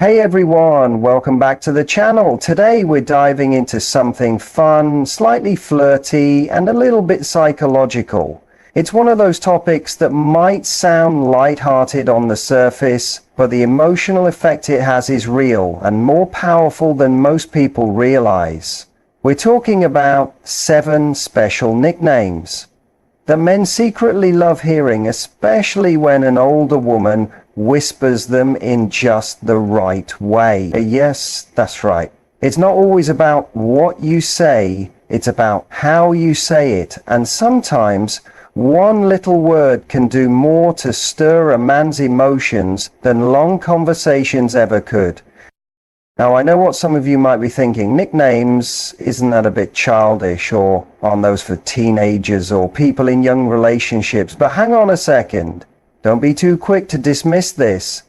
Hey everyone, welcome back to the channel. Today we're diving into something fun, slightly flirty, and a little bit psychological. It's one of those topics that might sound light-hearted on the surface, but the emotional effect it has is real and more powerful than most people realize. We're talking about 7 special nicknames that men secretly love hearing, especially when an older woman whispers them in just the right way. Yes, that's right. It's not always about what you say, it's about how you say it. And sometimes one little word can do more to stir a man's emotions than long conversations ever could. Now, I know what some of you might be thinking. Nicknames, isn't that a bit childish, or aren't those for teenagers or people in young relationships? But hang on a second. Don't be too quick to dismiss this.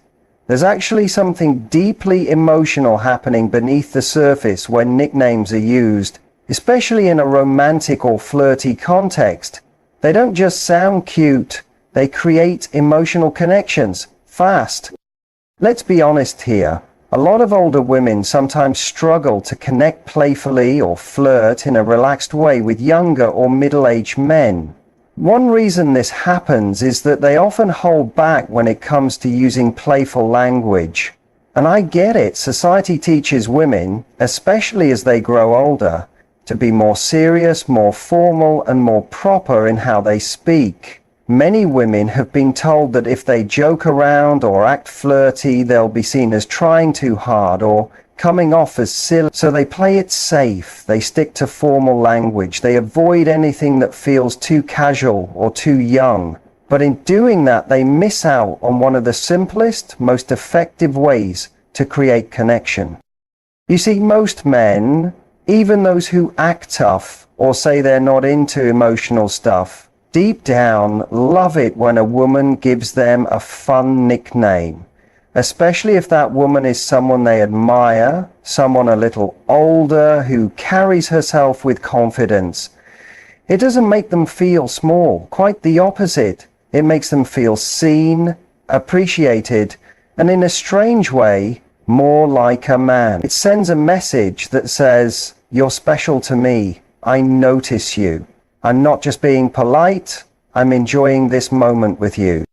There's actually something deeply emotional happening beneath the surface when nicknames are used, especially in a romantic or flirty context. They don't just sound cute, they create emotional connections, fast. Let's be honest here. A lot of older women sometimes struggle to connect playfully or flirt in a relaxed way with younger or middle-aged men. One reason this happens is that they often hold back when it comes to using playful language. And I get it, society teaches women, especially as they grow older, to be more serious, more formal, and more proper in how they speak. Many women have been told that if they joke around or act flirty, they'll be seen as trying too hard or coming off as silly. So they play it safe, they stick to formal language, they avoid anything that feels too casual or too young. But in doing that, they miss out on one of the simplest, most effective ways to create connection. You see, most men, even those who act tough or say they're not into emotional stuff, deep down love it when a woman gives them a fun nickname, especially if that woman is someone they admire, someone a little older who carries herself with confidence. It doesn't make them feel small, quite the opposite. It makes them feel seen, appreciated, and in a strange way, more like a man. It sends a message that says, "You're special to me. I notice you. I'm not just being polite, I'm enjoying this moment with you."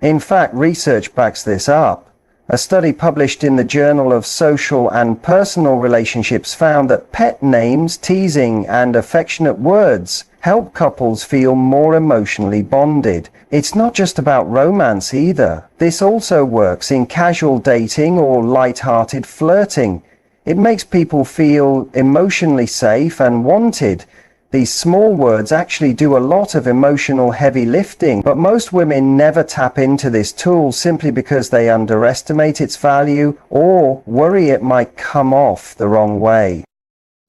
In fact, research backs this up. A study published in the Journal of Social and Personal Relationships found that pet names, teasing, and affectionate words help couples feel more emotionally bonded. It's not just about romance either. This also works in casual dating or light-hearted flirting. It makes people feel emotionally safe and wanted. These small words actually do a lot of emotional heavy lifting, but most women never tap into this tool simply because they underestimate its value or worry it might come off the wrong way.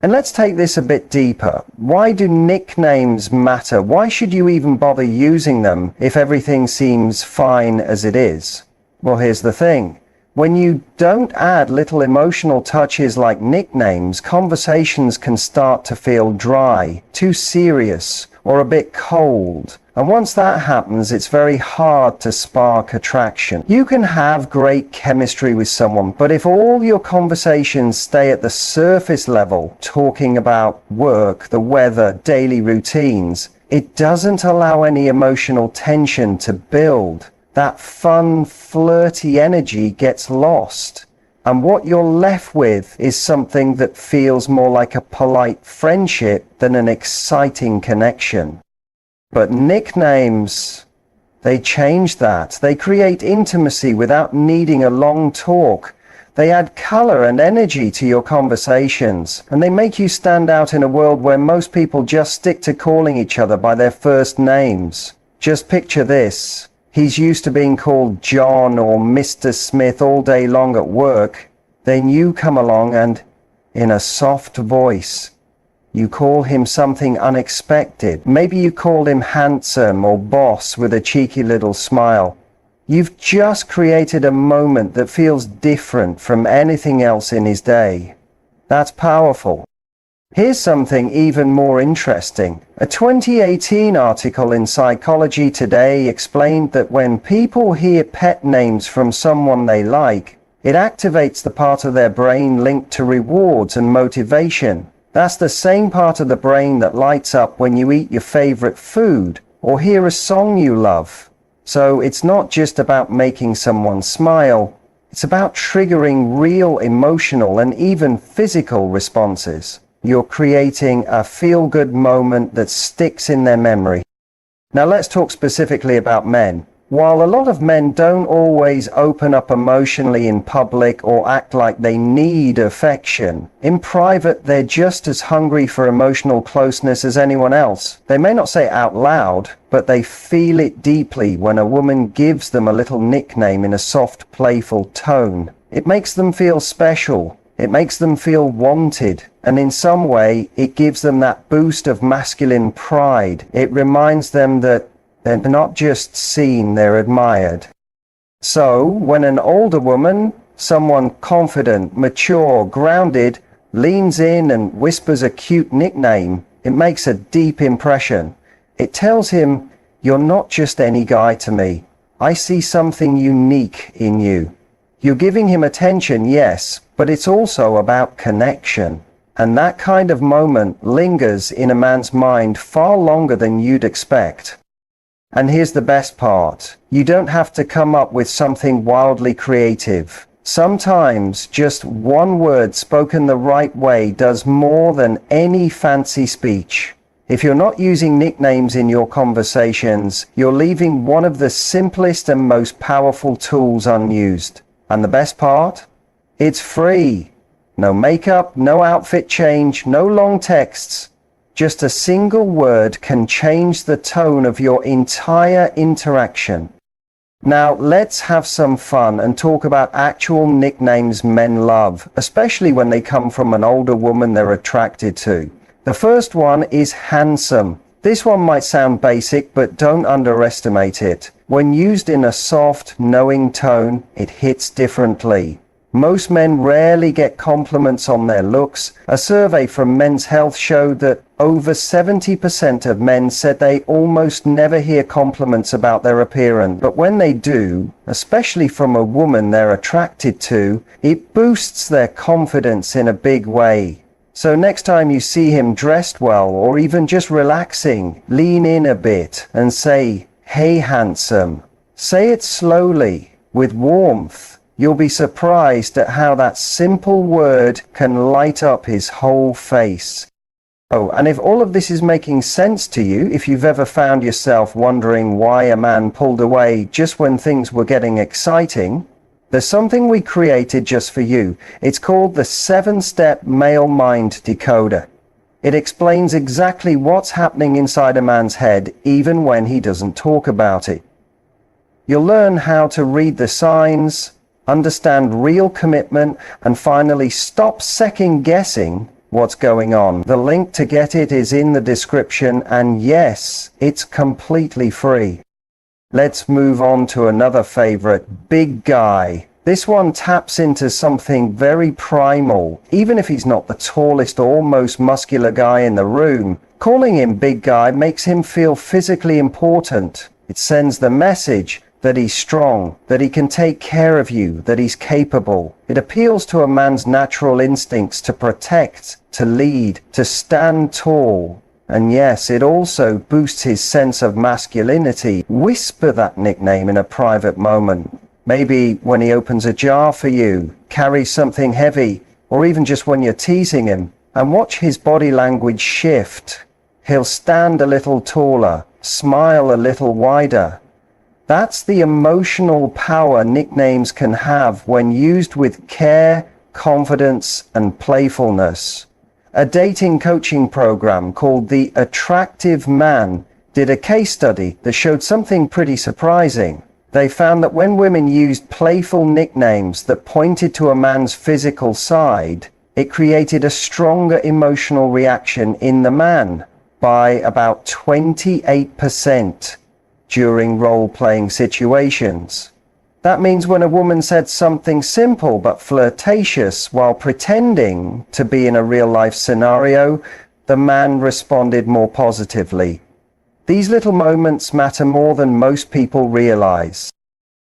And let's take this a bit deeper. Why do nicknames matter? Why should you even bother using them if everything seems fine as it is? Well, here's the thing. When you don't add little emotional touches like nicknames, conversations can start to feel dry, too serious, or a bit cold. And once that happens, it's very hard to spark attraction. You can have great chemistry with someone, but if all your conversations stay at the surface level, talking about work, the weather, daily routines, it doesn't allow any emotional tension to build. That fun, flirty energy gets lost. And what you're left with is something that feels more like a polite friendship than an exciting connection. But nicknames, they change that. They create intimacy without needing a long talk. They add color and energy to your conversations, and they make you stand out in a world where most people just stick to calling each other by their first names. Just picture this. He's used to being called John or Mr. Smith all day long at work. Then you come along and, in a soft voice, you call him something unexpected. Maybe you call him handsome or boss with a cheeky little smile. You've just created a moment that feels different from anything else in his day. That's powerful. Here's something even more interesting. A 2018 article in Psychology Today explained that when people hear pet names from someone they like, It activates the part of their brain linked to rewards and motivation. That's the same part of the brain that lights up when you eat your favorite food or hear a song you love. So it's not just about making someone smile, it's about triggering real emotional and even physical responses. You're creating a feel-good moment that sticks in their memory. Now let's talk specifically about men. While a lot of men don't always open up emotionally in public or act like they need affection, in private they're just as hungry for emotional closeness as anyone else. They may not say it out loud, but they feel it deeply when a woman gives them a little nickname in a soft, playful tone. It makes them feel special. It makes them feel wanted, and in some way it gives them that boost of masculine pride. It reminds them that they're not just seen, they're admired. So, when an older woman, someone confident, mature, grounded, leans in and whispers a cute nickname, it makes a deep impression. It tells him, "You're not just any guy to me. I see something unique in you." You're giving him attention, yes, but it's also about connection. And that kind of moment lingers in a man's mind far longer than you'd expect. And here's the best part. You don't have to come up with something wildly creative. Sometimes just one word spoken the right way does more than any fancy speech. If you're not using nicknames in your conversations, you're leaving one of the simplest and most powerful tools unused. And the best part? It's free. No makeup, no outfit change, no long texts. Just a single word can change the tone of your entire interaction. Now let's have some fun and talk about actual nicknames men love, especially when they come from an older woman they're attracted to. The first one is handsome. This one might sound basic, but don't underestimate it. When used in a soft, knowing tone, it hits differently. Most men rarely get compliments on their looks. A survey from Men's Health showed that over 70% of men said they almost never hear compliments about their appearance. But when they do, especially from a woman they're attracted to, it boosts their confidence in a big way. So next time you see him dressed well or even just relaxing, lean in a bit and say, "Hey, handsome." Say it slowly, with warmth. You'll be surprised at how that simple word can light up his whole face. Oh, and if all of this is making sense to you, if you've ever found yourself wondering why a man pulled away just when things were getting exciting, there's something we created just for you. It's called the 7-step male mind decoder. It explains exactly what's happening inside a man's head, even when he doesn't talk about it. You'll learn how to read the signs, understand real commitment, and finally stop second-guessing what's going on. The link to get it is in the description, and yes, it's completely free. Let's move on to another favorite, big guy. This one taps into something very primal. Even if he's not the tallest or most muscular guy in the room, calling him big guy makes him feel physically important. It sends the message that he's strong, that he can take care of you, that he's capable. It appeals to a man's natural instincts to protect, to lead, to stand tall. And yes, it also boosts his sense of masculinity. Whisper that nickname in a private moment. Maybe when he opens a jar for you, carries something heavy, or even just when you're teasing him. And watch his body language shift. He'll stand a little taller, smile a little wider. That's the emotional power nicknames can have when used with care, confidence, and playfulness. A dating coaching program called The Attractive Man did a case study that showed something pretty surprising. They found that when women used playful nicknames that pointed to a man's physical side, it created a stronger emotional reaction in the man by about 28%. During role-playing situations. That means when a woman said something simple but flirtatious while pretending to be in a real-life scenario, the man responded more positively. These little moments matter more than most people realize.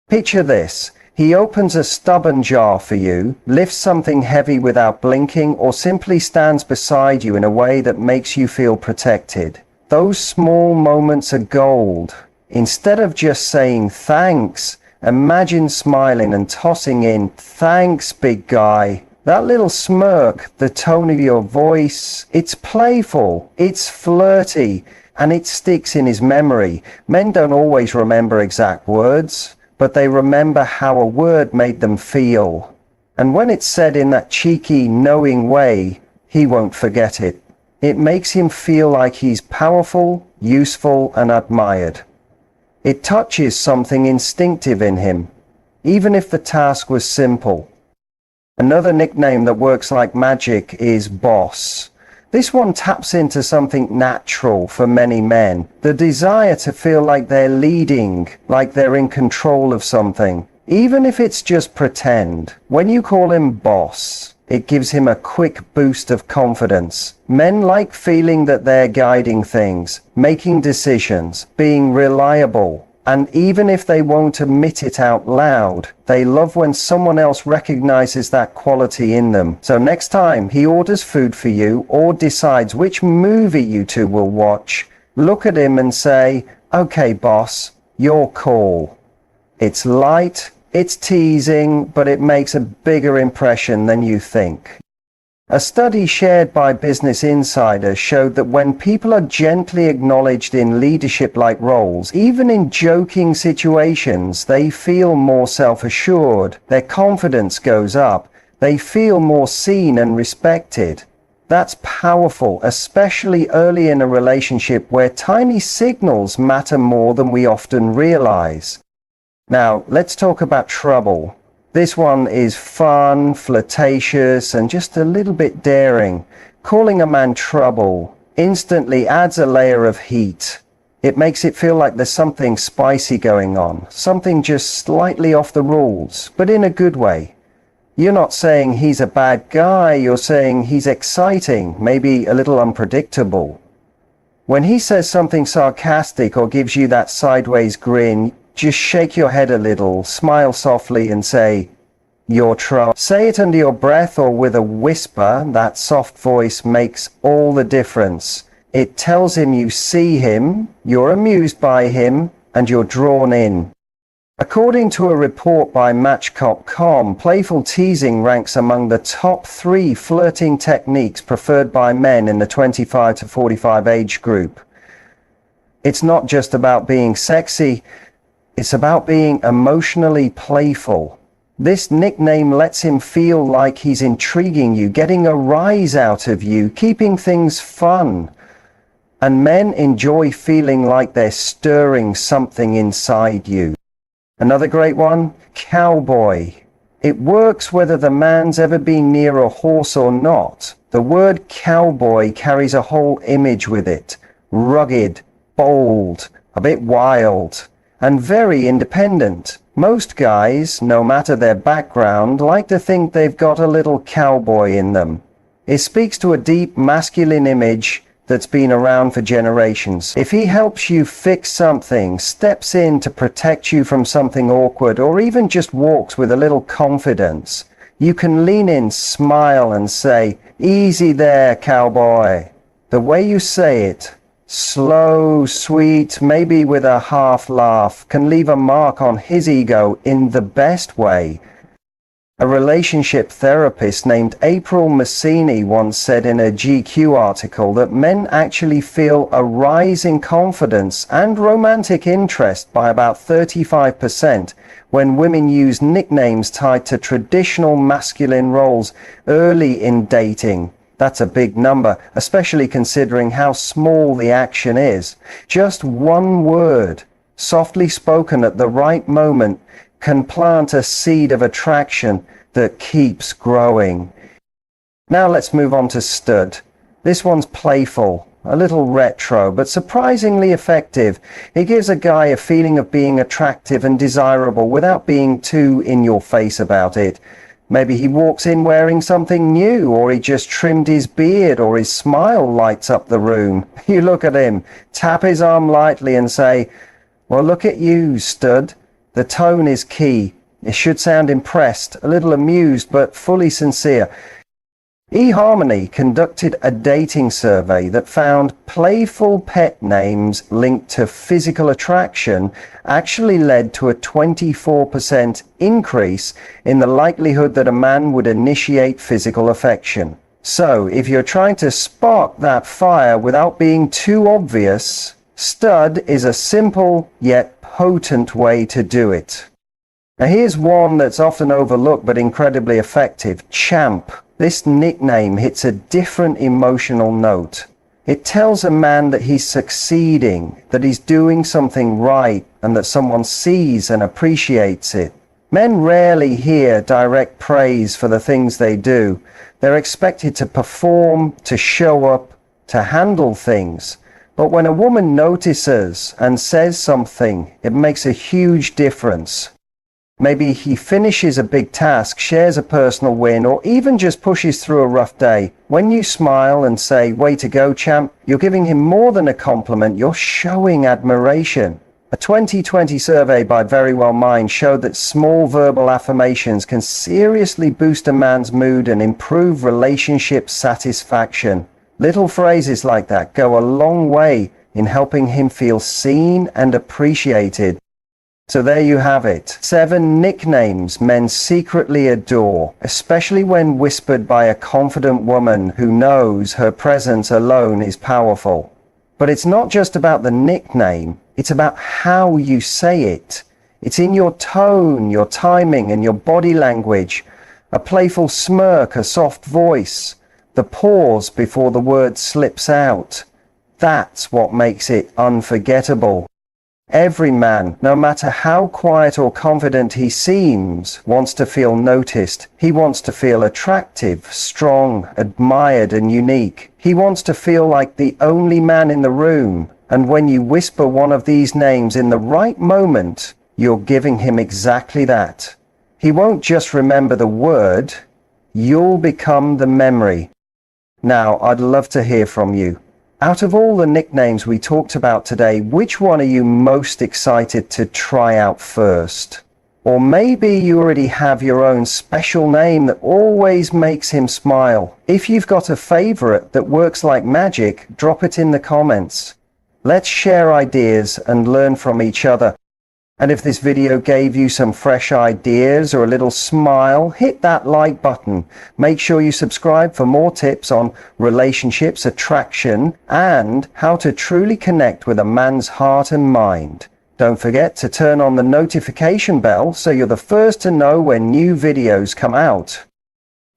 Picture this. He opens a stubborn jar for you, lifts something heavy without blinking, or simply stands beside you in a way that makes you feel protected. Those small moments are gold. Instead of just saying thanks, imagine smiling and tossing in, "Thanks, big guy." That little smirk, the tone of your voice, it's playful, it's flirty, and it sticks in his memory. Men don't always remember exact words, but they remember how a word made them feel. And when it's said in that cheeky, knowing way, he won't forget it. It makes him feel like he's powerful, useful, and admired. It touches something instinctive in him, even if the task was simple. Another nickname that works like magic is boss. This one taps into something natural for many men, the desire to feel like they're leading, like they're in control of something, even if it's just pretend. When you call him boss, it gives him a quick boost of confidence. Men like feeling that they're guiding things, making decisions, being reliable. And even if they won't admit it out loud, they love when someone else recognizes that quality in them. So next time he orders food for you or decides which movie you two will watch, look at him and say, "Okay, boss, your call." It's light, it's teasing, but it makes a bigger impression than you think. A study shared by Business Insider showed that when people are gently acknowledged in leadership-like roles, even in joking situations, they feel more self-assured, their confidence goes up, they feel more seen and respected. That's powerful, especially early in a relationship where tiny signals matter more than we often realize. Now, let's talk about trouble. This one is fun, flirtatious, and just a little bit daring. Calling a man trouble instantly adds a layer of heat. It makes it feel like there's something spicy going on, something just slightly off the rules, but in a good way. You're not saying he's a bad guy, you're saying he's exciting, maybe a little unpredictable. When he says something sarcastic or gives you that sideways grin, just shake your head a little, smile softly and say, "You're trouble." Say it under your breath or with a whisper. That soft voice makes all the difference. It tells him you see him, you're amused by him, and you're drawn in. According to a report by Match.com, playful teasing ranks among the top 3 flirting techniques preferred by men in the 25 to 45 age group. It's not just about being sexy, it's about being emotionally playful. This nickname lets him feel like he's intriguing you, getting a rise out of you, keeping things fun. And men enjoy feeling like they're stirring something inside you. Another great one, cowboy. It works whether the man's ever been near a horse or not. The word cowboy carries a whole image with it. Rugged, bold, a bit wild, and very independent. Most guys, no matter their background, like to think they've got a little cowboy in them. It speaks to a deep masculine image that's been around for generations. If he helps you fix something, steps in to protect you from something awkward, or even just walks with a little confidence, you can lean in, smile, and say, "Easy there, cowboy." The way you say it, slow, sweet, maybe with a half laugh, can leave a mark on his ego in the best way. A relationship therapist named April Massini once said in a GQ article that men actually feel a rise in confidence and romantic interest by about 35% when women use nicknames tied to traditional masculine roles early in dating. That's a big number, especially considering how small the action is. Just one word, softly spoken at the right moment, can plant a seed of attraction that keeps growing. Now let's move on to stud. This one's playful, a little retro, but surprisingly effective. It gives a guy a feeling of being attractive and desirable without being too in your face about it. Maybe he walks in wearing something new, or he just trimmed his beard, or his smile lights up the room. You look at him, tap his arm lightly and say, "Well, look at you, stud." The tone is key. It should sound impressed, a little amused, but fully sincere. eHarmony conducted a dating survey that found playful pet names linked to physical attraction actually led to a 24% increase in the likelihood that a man would initiate physical affection. So, if you're trying to spark that fire without being too obvious, stud is a simple yet potent way to do it. Now here's one that's often overlooked but incredibly effective: champ. This nickname hits a different emotional note. It tells a man that he's succeeding, that he's doing something right, and that someone sees and appreciates it. Men rarely hear direct praise for the things they do. They're expected to perform, to show up, to handle things. But when a woman notices and says something, it makes a huge difference. Maybe he finishes a big task, shares a personal win, or even just pushes through a rough day. When you smile and say, "Way to go, champ," you're giving him more than a compliment, you're showing admiration. A 2020 survey by Verywell Mind showed that small verbal affirmations can seriously boost a man's mood and improve relationship satisfaction. Little phrases like that go a long way in helping him feel seen and appreciated. So there you have it. 7 nicknames men secretly adore, especially when whispered by a confident woman who knows her presence alone is powerful. But it's not just about the nickname, it's about how you say it. It's in your tone, your timing, and your body language. A playful smirk, a soft voice, the pause before the word slips out. That's what makes it unforgettable. Every man, no matter how quiet or confident he seems, wants to feel noticed. He wants to feel attractive, strong, admired, and unique. He wants to feel like the only man in the room. And when you whisper one of these names in the right moment, you're giving him exactly that. He won't just remember the word, you'll become the memory. Now, I'd love to hear from you. Out of all the nicknames we talked about today, which one are you most excited to try out first? Or maybe you already have your own special name that always makes him smile. If you've got a favorite that works like magic, drop it in the comments. Let's share ideas and learn from each other. And if this video gave you some fresh ideas or a little smile, hit that like button. Make sure you subscribe for more tips on relationships, attraction, and how to truly connect with a man's heart and mind. Don't forget to turn on the notification bell so you're the first to know when new videos come out.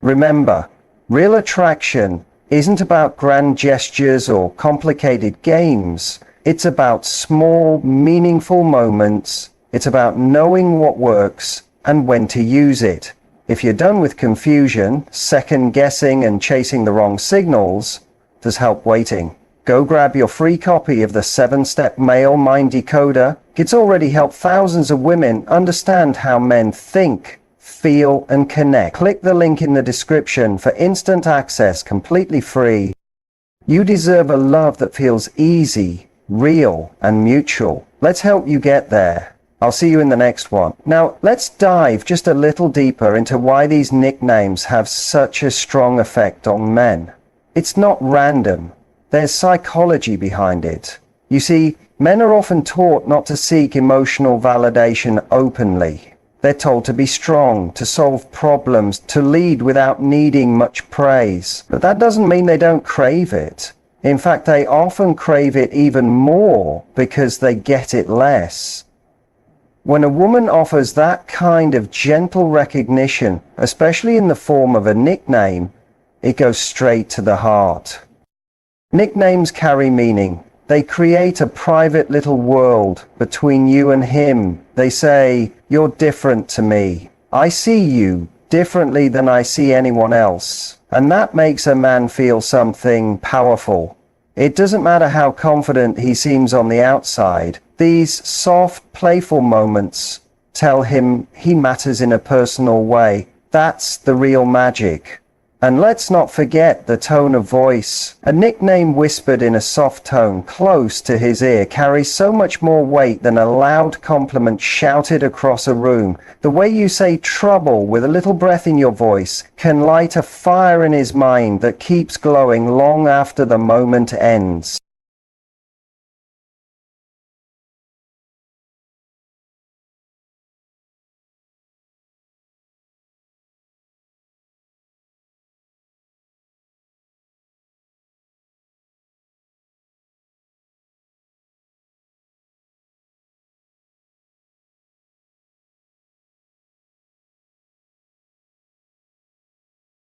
Remember, real attraction isn't about grand gestures or complicated games. It's about small, meaningful moments. It's about knowing what works and when to use it. If you're done with confusion, second guessing, and chasing the wrong signals, there's help waiting. Go grab your free copy of the 7-Step Male Mind Decoder. It's already helped thousands of women understand how men think, feel, and connect. Click the link in the description for instant access, completely free. You deserve a love that feels easy, real, and mutual. Let's help you get there. I'll see you in the next one. Now, let's dive just a little deeper into why these nicknames have such a strong effect on men. It's not random. There's psychology behind it. You see, men are often taught not to seek emotional validation openly. They're told to be strong, to solve problems, to lead without needing much praise. But that doesn't mean they don't crave it. In fact, they often crave it even more because they get it less. When a woman offers that kind of gentle recognition, especially in the form of a nickname, it goes straight to the heart. Nicknames carry meaning. They create a private little world between you and him. They say, "You're different to me. I see you differently than I see anyone else." And that makes a man feel something powerful. It doesn't matter how confident he seems on the outside. These soft, playful moments tell him he matters in a personal way. That's the real magic. And let's not forget the tone of voice. A nickname whispered in a soft tone close to his ear carries so much more weight than a loud compliment shouted across a room. The way you say trouble with a little breath in your voice can light a fire in his mind that keeps glowing long after the moment ends.